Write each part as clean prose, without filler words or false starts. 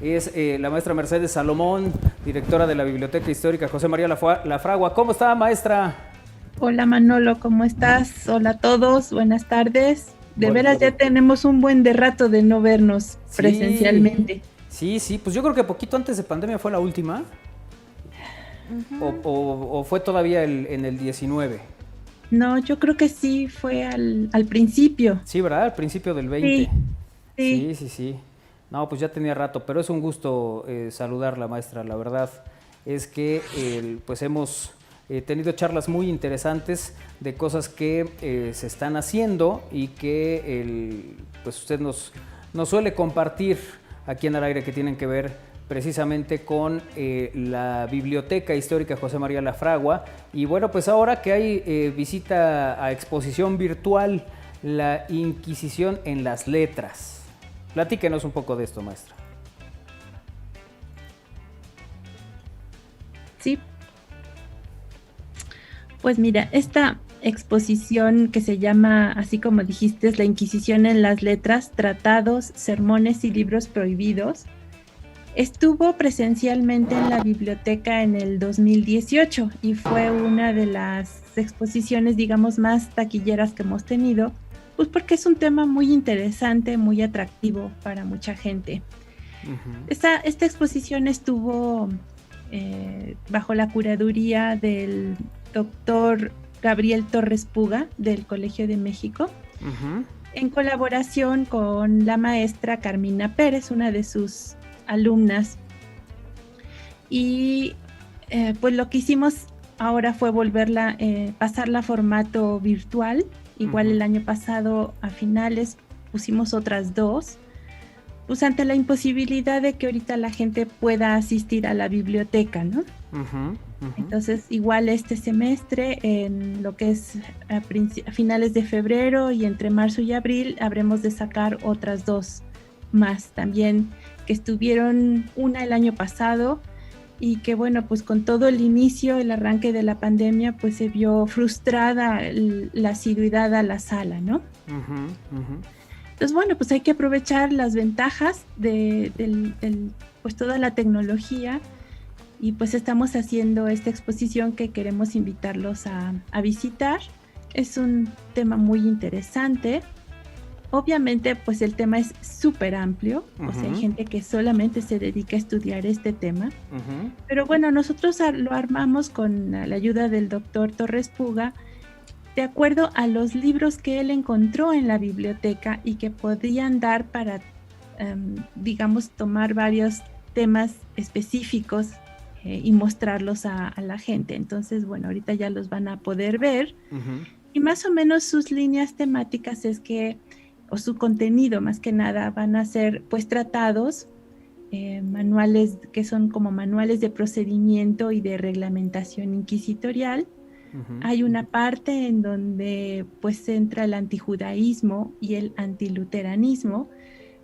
es la maestra Mercedes Salomón, directora de la Biblioteca Histórica José María Lafragua. ¿Cómo está, maestra? Hola Manolo, ¿cómo estás? Hola a todos, buenas tardes. De Buenas veras ya tardes. tenemos un buen de rato de no vernos Sí, presencialmente. sí, pues yo creo que poquito antes de pandemia fue la última, o fue todavía en el 19. No, yo creo que sí fue al principio. Sí, ¿verdad? Al principio del 20. Sí, sí. Sí. No, pues ya tenía rato, pero es un gusto saludarla, maestra. La verdad es que pues hemos tenido charlas muy interesantes de cosas que se están haciendo y que pues usted nos suele compartir aquí en el aire, que tienen que ver precisamente con la Biblioteca Histórica José María Lafragua. Y bueno, pues ahora que hay visita a exposición virtual, la Inquisición en las letras. Platíquenos un poco de esto, maestra. Sí, pues mira, esta exposición que se llama, así como dijiste, es la Inquisición en las letras, tratados, sermones y libros prohibidos. Estuvo presencialmente en la biblioteca en el 2018 y fue una de las exposiciones, digamos, más taquilleras que hemos tenido, pues porque es un tema muy interesante, muy atractivo para mucha gente. Esta exposición estuvo bajo la curaduría del doctor Gabriel Torres Puga del Colegio de México, en colaboración con la maestra Carmina Pérez, una de sus alumnas. Y pues lo que hicimos ahora fue pasarla a formato virtual. Igual el año pasado a finales pusimos otras dos, pues ante la imposibilidad de que ahorita la gente pueda asistir a la biblioteca, ¿no? Entonces, igual este semestre, en lo que es a finales de febrero y entre marzo y abril, habremos de sacar otras dos más también, que estuvieron una el año pasado y que bueno, pues con todo el inicio, el arranque de la pandemia, pues se vio frustrada la asiduidad a la sala, ¿no? Entonces, bueno, pues hay que aprovechar las ventajas pues toda la tecnología, y pues estamos haciendo esta exposición que queremos invitarlos a visitar. Es un tema muy interesante. Obviamente, pues el tema es súper amplio, o sea, hay gente que solamente se dedica a estudiar este tema, pero bueno, nosotros lo armamos con la ayuda del doctor Torres Puga, de acuerdo a los libros que él encontró en la biblioteca y que podrían dar para, digamos, tomar varios temas específicos y mostrarlos a la gente. Entonces, bueno, ahorita ya los van a poder ver. Y más o menos sus líneas temáticas o su contenido más que nada, van a ser pues tratados, manuales que son como manuales de procedimiento y de reglamentación inquisitorial. Hay una parte en donde pues entra el antijudaísmo y el antiluteranismo,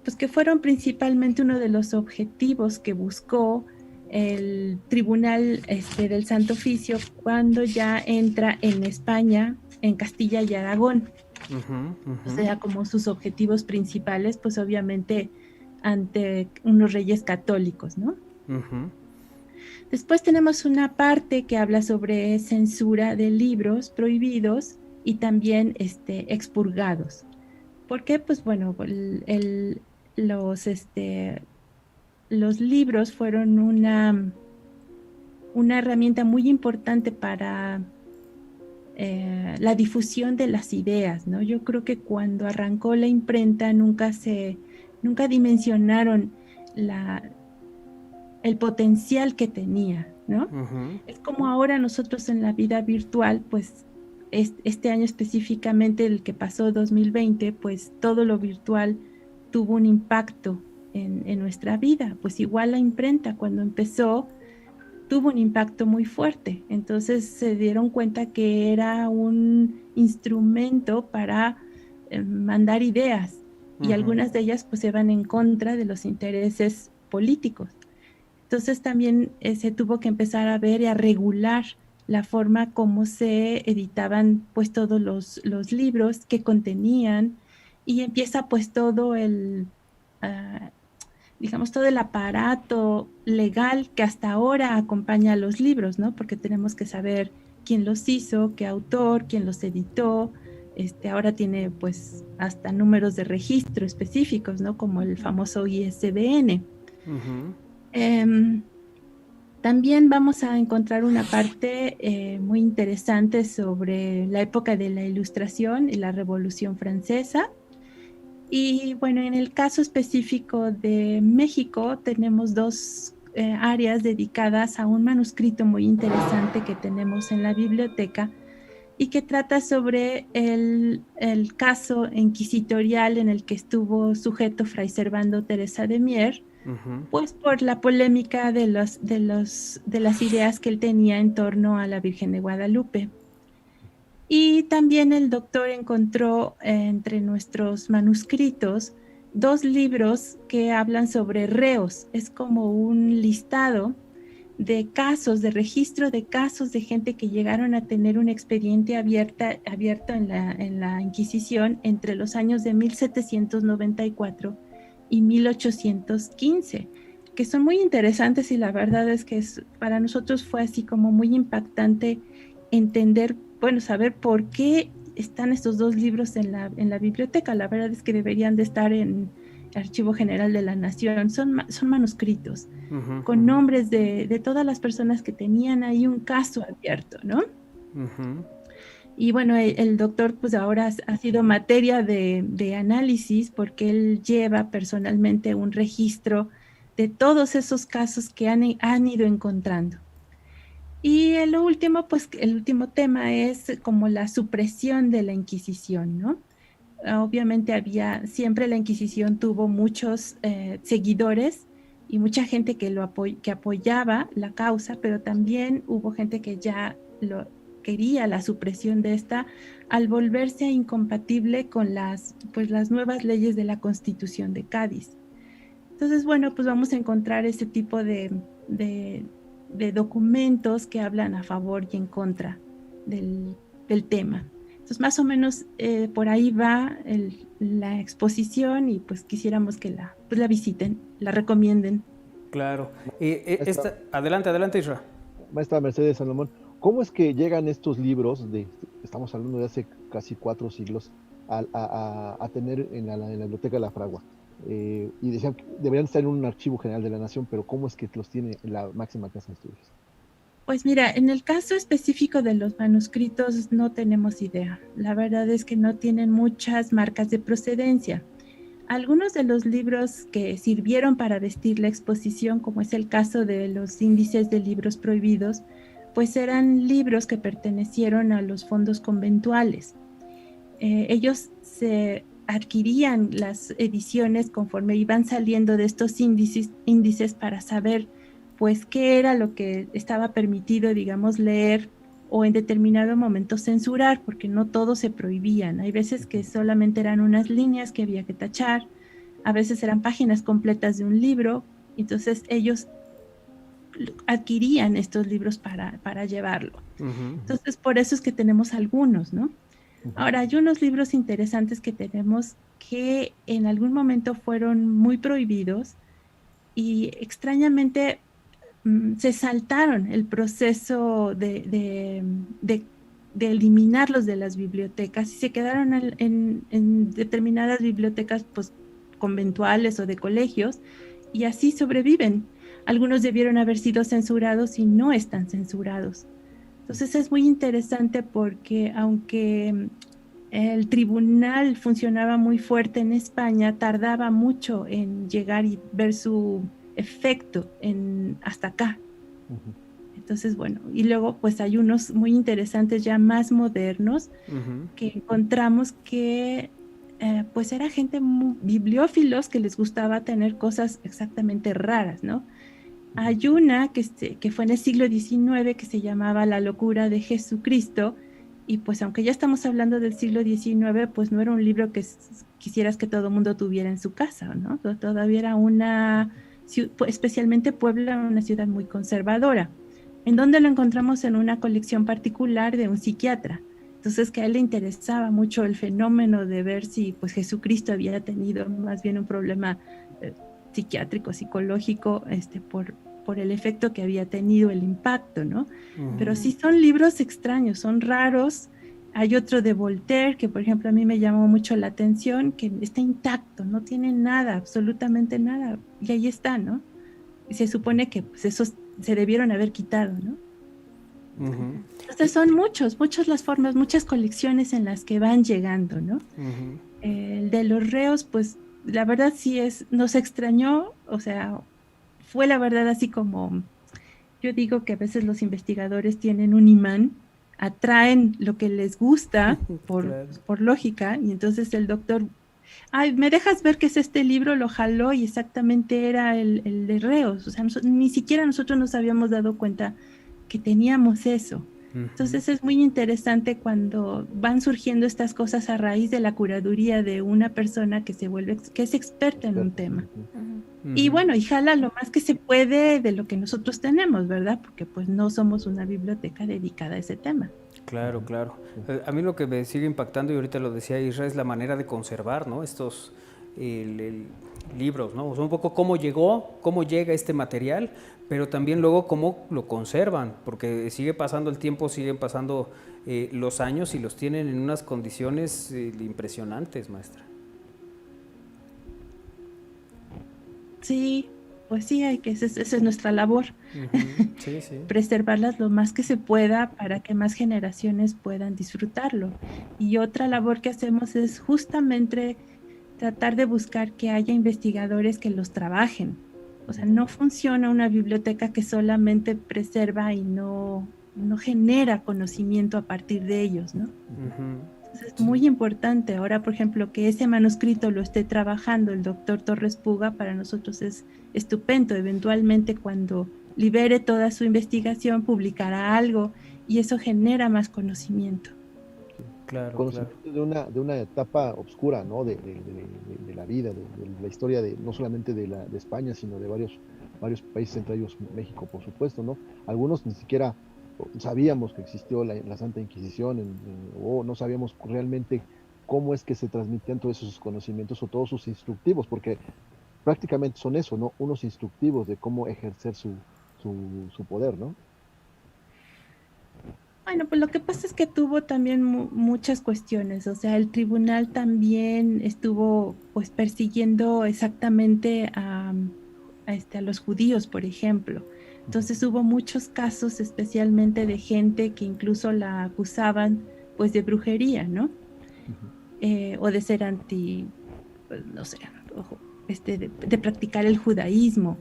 pues que fueron principalmente uno de los objetivos que buscó el Tribunal del Santo Oficio cuando ya entra en España, en Castilla y Aragón. O sea, como sus objetivos principales, pues obviamente ante unos reyes católicos, ¿no? Después tenemos una parte que habla sobre censura de libros prohibidos y también expurgados. ¿Por qué? Pues bueno, los, los libros fueron una herramienta muy importante para la difusión de las ideas, ¿no? Yo creo que cuando arrancó la imprenta nunca dimensionaron el potencial que tenía, ¿no? Es como ahora nosotros en la vida virtual, pues este año específicamente, el que pasó 2020, pues todo lo virtual tuvo un impacto en nuestra vida. Pues igual la imprenta cuando empezó tuvo un impacto muy fuerte. Entonces se dieron cuenta que era un instrumento para mandar ideas, y algunas de ellas pues se van en contra de los intereses políticos. Entonces también se tuvo que empezar a ver y a regular la forma como se editaban pues todos los libros que contenían, y empieza pues todo ah, digamos, todo el aparato legal que hasta ahora acompaña a los libros, ¿no? Porque tenemos que saber quién los hizo, qué autor, quién los editó. Ahora tiene pues hasta números de registro específicos, ¿no? Como el famoso ISBN. Ujú. También vamos a encontrar una parte muy interesante sobre la época de la Ilustración y la Revolución Francesa. Y bueno, en el caso específico de México, tenemos dos áreas dedicadas a un manuscrito muy interesante que tenemos en la biblioteca y que trata sobre el caso inquisitorial en el que estuvo sujeto Fray Servando Teresa de Mier, Ujú. pues por la polémica de las ideas que él tenía en torno a la Virgen de Guadalupe. Y también el doctor encontró entre nuestros manuscritos dos libros que hablan sobre reos. Es como un listado de casos, de registro de casos de gente que llegaron a tener un expediente abierto en la Inquisición entre los años de 1794 y 1815, que son muy interesantes y la verdad es que para nosotros fue así como muy impactante entender, bueno, saber por qué están estos dos libros en la biblioteca. La verdad es que deberían de estar en el Archivo General de la Nación. Son manuscritos Ujú. con Ujú. nombres de todas las personas que tenían ahí un caso abierto, ¿no? Ujú. Y bueno, el doctor pues ahora ha sido materia de análisis porque él lleva personalmente un registro de todos esos casos que han ido encontrando. Y el último, pues el último tema es como la supresión de la Inquisición, ¿no? Obviamente siempre la Inquisición tuvo muchos seguidores y mucha gente que apoyaba la causa, pero también hubo gente que ya quería la supresión de esta al volverse incompatible con pues, las nuevas leyes de la Constitución de Cádiz. Entonces, bueno, pues vamos a encontrar ese tipo de, de documentos que hablan a favor y en contra del tema. Entonces, más o menos por ahí va la exposición y pues quisiéramos que pues la visiten, la recomienden. Claro. Maestra, Adelante, adelante, Isra. maestra Mercedes Salomón, ¿cómo es que llegan estos libros estamos hablando de hace casi 4 siglos, a tener en la biblioteca de la Fragua? Y decían que deberían estar en un archivo general de la Nación, pero ¿cómo es que los tiene en la máxima casa de estudios? Pues mira, en el caso específico de los manuscritos no tenemos idea. La verdad es que no tienen muchas marcas de procedencia. Algunos de los libros que sirvieron para vestir la exposición, como es el caso de los índices de libros prohibidos, pues eran libros que pertenecieron a los fondos conventuales. Ellos se adquirían las ediciones conforme iban saliendo de estos índices para saber pues qué era lo que estaba permitido, digamos, leer o en determinado momento censurar, porque no todos se prohibían. Hay veces que solamente eran unas líneas que había que tachar, a veces eran páginas completas de un libro, entonces ellos adquirían estos libros para llevarlo. Ujú. Ujú, Entonces, por eso es que tenemos algunos, ¿no? ujú. Ahora, hay unos libros interesantes que tenemos que en algún momento fueron muy prohibidos y extrañamente se saltaron el proceso de eliminarlos de las bibliotecas y se quedaron en determinadas bibliotecas pues, conventuales o de colegios y así sobreviven. Algunos debieron haber sido censurados y no están censurados. Entonces es muy interesante porque aunque el tribunal funcionaba muy fuerte en España, tardaba mucho en llegar y ver su efecto hasta acá. Ujú. Entonces, bueno, y luego pues hay unos muy interesantes ya más modernos Ujú. que encontramos que pues era gente bibliófilos que les gustaba tener cosas exactamente raras, ¿no? Hay una que fue en el siglo XIX que se llamaba La locura de Jesucristo y pues aunque ya estamos hablando del siglo XIX, pues no era un libro que quisieras que todo el mundo tuviera en su casa, ¿no? Todavía era especialmente Puebla, una ciudad muy conservadora. ¿En donde lo encontramos? En una colección particular de un psiquiatra. Entonces que a él le interesaba mucho el fenómeno de ver si pues Jesucristo había tenido más bien un problema psiquiátrico, psicológico, por el efecto que había tenido el impacto, ¿no? Pero sí son libros extraños, son raros. Hay otro de Voltaire que, por ejemplo, a mí me llamó mucho la atención, que está intacto, no tiene nada, absolutamente nada, y ahí está, ¿no? Y se supone que pues, esos se debieron haber quitado, ¿no? Entonces son muchas las formas, muchas colecciones en las que van llegando, ¿no? El de los reos, pues la verdad sí nos extrañó, o sea, fue la verdad así como, yo digo que a veces los investigadores tienen un imán, atraen lo que les gusta Claro. por lógica, y entonces el doctor, ay, ¿me dejas ver qué es este libro? Lo jaló y exactamente era el de reos, o sea, ni siquiera nosotros nos habíamos dado cuenta que teníamos eso. Entonces es muy interesante cuando van surgiendo estas cosas a raíz de la curaduría de una persona que que es experta en un tema. Y bueno, y jala lo más que se puede de lo que nosotros tenemos, ¿verdad? Porque pues no somos una biblioteca dedicada a ese tema. Claro, claro. A mí lo que me sigue impactando, y ahorita lo decía Isra, es la manera de conservar, ¿no? Estos libros, ¿no? O sea, un poco cómo llega este material, pero también luego cómo lo conservan, porque sigue pasando el tiempo, siguen pasando los años y los tienen en unas condiciones impresionantes, maestra. Sí, pues sí, esa es nuestra labor. Sí, sí. Preservarlas lo más que se pueda para que más generaciones puedan disfrutarlo. Y otra labor que hacemos es justamente tratar de buscar que haya investigadores que los trabajen. O sea, no funciona una biblioteca que solamente preserva y no genera conocimiento a partir de ellos, ¿no? Entonces es muy importante. Ahora, por ejemplo, que ese manuscrito lo esté trabajando el doctor Torres Puga, para nosotros es estupendo. Eventualmente, cuando libere toda su investigación, publicará algo y eso genera más conocimiento. Claro, conocimiento de una etapa oscura, ¿no? De la vida, de la historia no solamente de España, sino de varios países, entre ellos México, por supuesto, ¿no? Algunos ni siquiera sabíamos que existió la Santa Inquisición, o no sabíamos realmente cómo es que se transmitían todos esos conocimientos o todos sus instructivos, porque prácticamente son eso, ¿no? Unos instructivos de cómo ejercer su poder, ¿no? Bueno, pues lo que pasa es que tuvo también muchas cuestiones, o sea, el tribunal también estuvo pues persiguiendo exactamente a los judíos, por ejemplo. Entonces hubo muchos casos, especialmente de gente que incluso la acusaban pues de brujería, ¿no? O de ser pues, no sé, de practicar el judaísmo.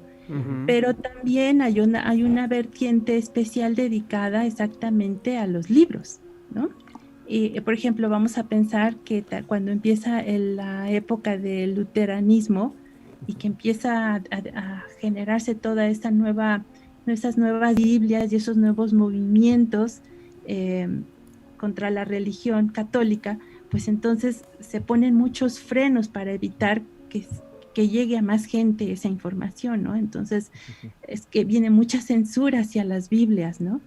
Pero también hay una vertiente especial dedicada exactamente a los libros, ¿no? Y, por ejemplo, vamos a pensar que cuando empieza la época del luteranismo y que empieza a generarse toda esas nuevas Biblias y esos nuevos movimientos contra la religión católica, pues entonces se ponen muchos frenos para evitar que llegue a más gente esa información, ¿no? Entonces, es que viene mucha censura hacia las Biblias, ¿no?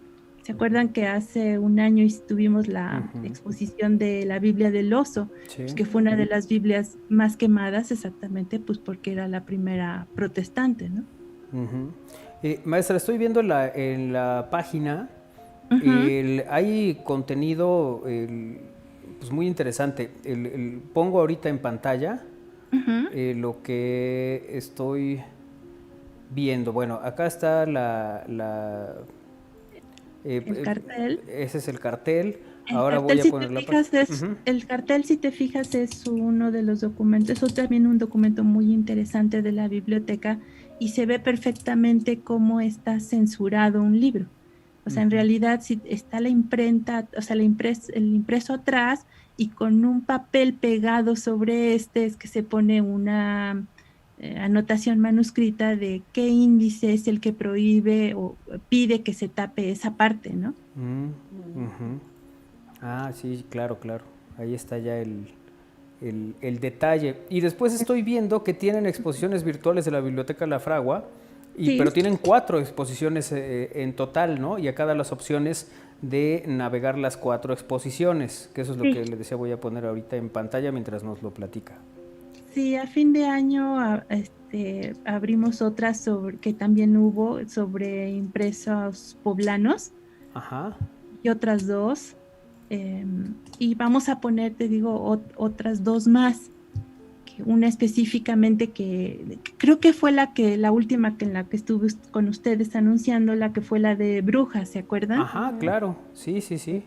¿Se acuerdan que hace un año tuvimos la exposición de la Biblia del Oso? Sí. Pues que fue una de las Biblias más quemadas exactamente pues porque era la primera protestante, ¿no? Maestra, estoy viendo en la página, hay contenido pues muy interesante. Pongo ahorita en pantalla lo que estoy viendo. Bueno, acá está el cartel. Ese es el cartel. Ahora voy a poner la página. El cartel, si te fijas, es uno de los documentos, es también un documento muy interesante de la biblioteca y se ve perfectamente cómo está censurado un libro. O sea, en realidad si está la imprenta, o sea, el impreso atrás y con un papel pegado sobre es que se pone una anotación manuscrita de qué índice es el que prohíbe o pide que se tape esa parte, ¿no? Ah, sí, claro. Ahí está ya el detalle. Y después estoy viendo que tienen exposiciones virtuales de la Biblioteca La Fragua, pero tienen 4 exposiciones en total, ¿no? Y acá da las opciones de navegar las 4 exposiciones, que eso es lo que les decía, voy a poner ahorita en pantalla mientras nos lo platica. Sí, a fin de año abrimos otras que también hubo sobre impresos poblanos. Ajá. Y otras dos. Y vamos a poner, te digo, otras dos más. Una específicamente que creo que fue la última en la que estuve con ustedes anunciando, la que fue la de brujas, ¿se acuerdan? Ajá, claro. Sí, sí, sí.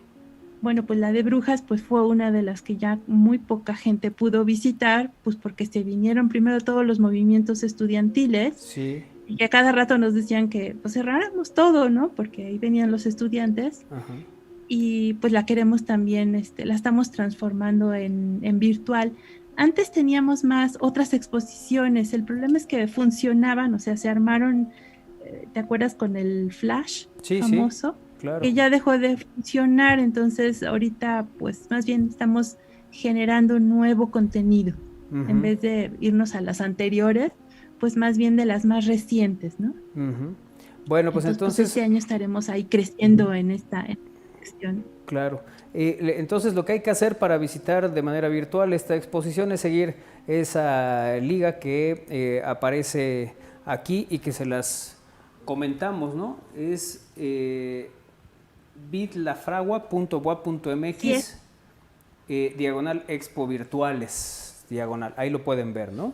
Bueno, pues la de brujas pues fue una de las que ya muy poca gente pudo visitar, pues porque se vinieron primero todos los movimientos estudiantiles Sí. y que a cada rato nos decían que pues cerráramos todo, ¿no? Porque ahí venían los estudiantes. Ajá. Y pues la queremos también, la estamos transformando en virtual. Antes teníamos más otras exposiciones, el problema es que funcionaban, o sea, se armaron, ¿te acuerdas con el flash Sí, sí, famoso? claro. Que ya dejó de funcionar, entonces ahorita pues más bien estamos generando nuevo contenido, en vez de irnos a las anteriores, pues más bien de las más recientes, ¿no? Bueno, pues Entonces entonces, este año estaremos ahí creciendo en esta sección. claro. Entonces lo que hay que hacer para visitar de manera virtual esta exposición es seguir esa liga que aparece aquí y que se las comentamos, ¿no? Es Sí, bitlafragua.boa.mx diagonal expo virtuales, diagonal. Ahí lo pueden ver, ¿no?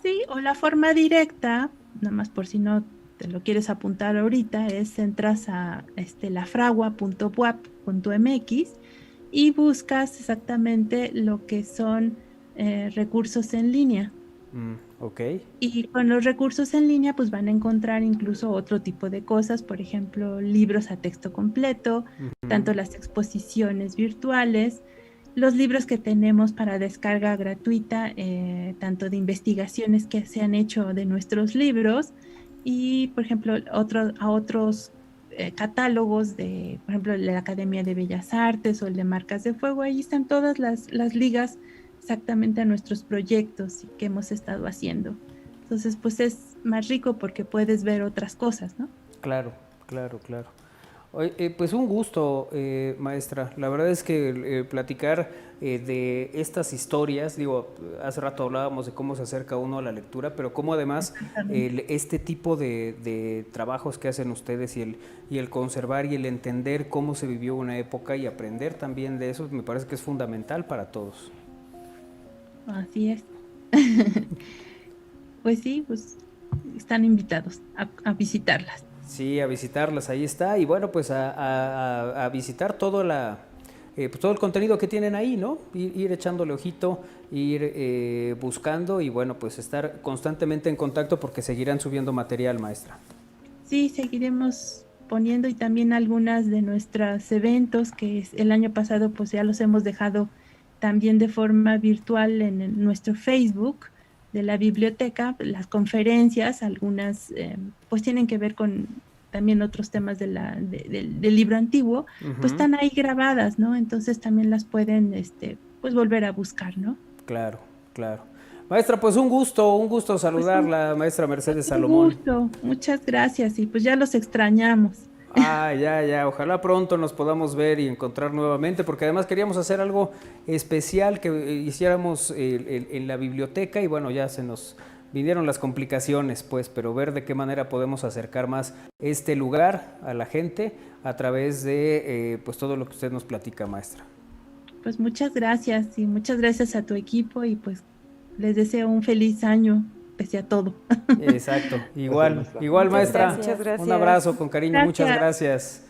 sí, o la forma directa, nada más por si no te lo quieres apuntar ahorita, es entras a lafragua.buap.mx y buscas exactamente lo que son recursos en línea. Ok. Y con los recursos en línea, pues van a encontrar incluso otro tipo de cosas, por ejemplo, libros a texto completo, tanto las exposiciones virtuales, los libros que tenemos para descarga gratuita, tanto de investigaciones que se han hecho de nuestros libros y, por ejemplo, otros catálogos de, por ejemplo, la Academia de Bellas Artes o el de Marcas de Fuego. Ahí están todas las ligas exactamente a nuestros proyectos que hemos estado haciendo. Entonces, pues es más rico porque puedes ver otras cosas, ¿no? Claro, claro, claro. Oye, pues un gusto, maestra. La verdad es que platicar de estas historias, digo, hace rato hablábamos de cómo se acerca uno a la lectura, pero cómo además este tipo de trabajos que hacen ustedes y el conservar y el entender cómo se vivió una época y aprender también de eso, me parece que es fundamental para todos. Así es. Pues sí, pues están invitados a visitarlas. Sí, a visitarlas, ahí está. Y bueno, pues a visitar pues todo el contenido que tienen ahí, ¿no? Ir echándole ojito, ir buscando y bueno, pues estar constantemente en contacto porque seguirán subiendo material, maestra. Sí, seguiremos poniendo y también algunas de nuestros eventos que el año pasado pues ya los hemos dejado también de forma virtual en nuestro Facebook de la biblioteca, las conferencias, algunas pues tienen que ver con también otros temas del libro antiguo, pues están ahí grabadas, ¿no? Entonces también las pueden pues volver a buscar, ¿no? Claro, claro. Maestra, pues un gusto Pues saludarla, maestra Mercedes un Salomón. gusto, muchas gracias y pues ya los extrañamos. Ya, ojalá pronto nos podamos ver y encontrar nuevamente, porque además queríamos hacer algo especial que hiciéramos en la biblioteca y bueno, ya se nos vinieron las complicaciones, pues, pero ver de qué manera podemos acercar más este lugar a la gente a través de pues todo lo que usted nos platica, maestra. Pues muchas gracias y muchas gracias a tu equipo y pues les deseo un feliz año pese a todo. Exacto, igual, Gracias, maestra. igual Muchas maestra, gracias. un abrazo con cariño, muchas Gracias. gracias.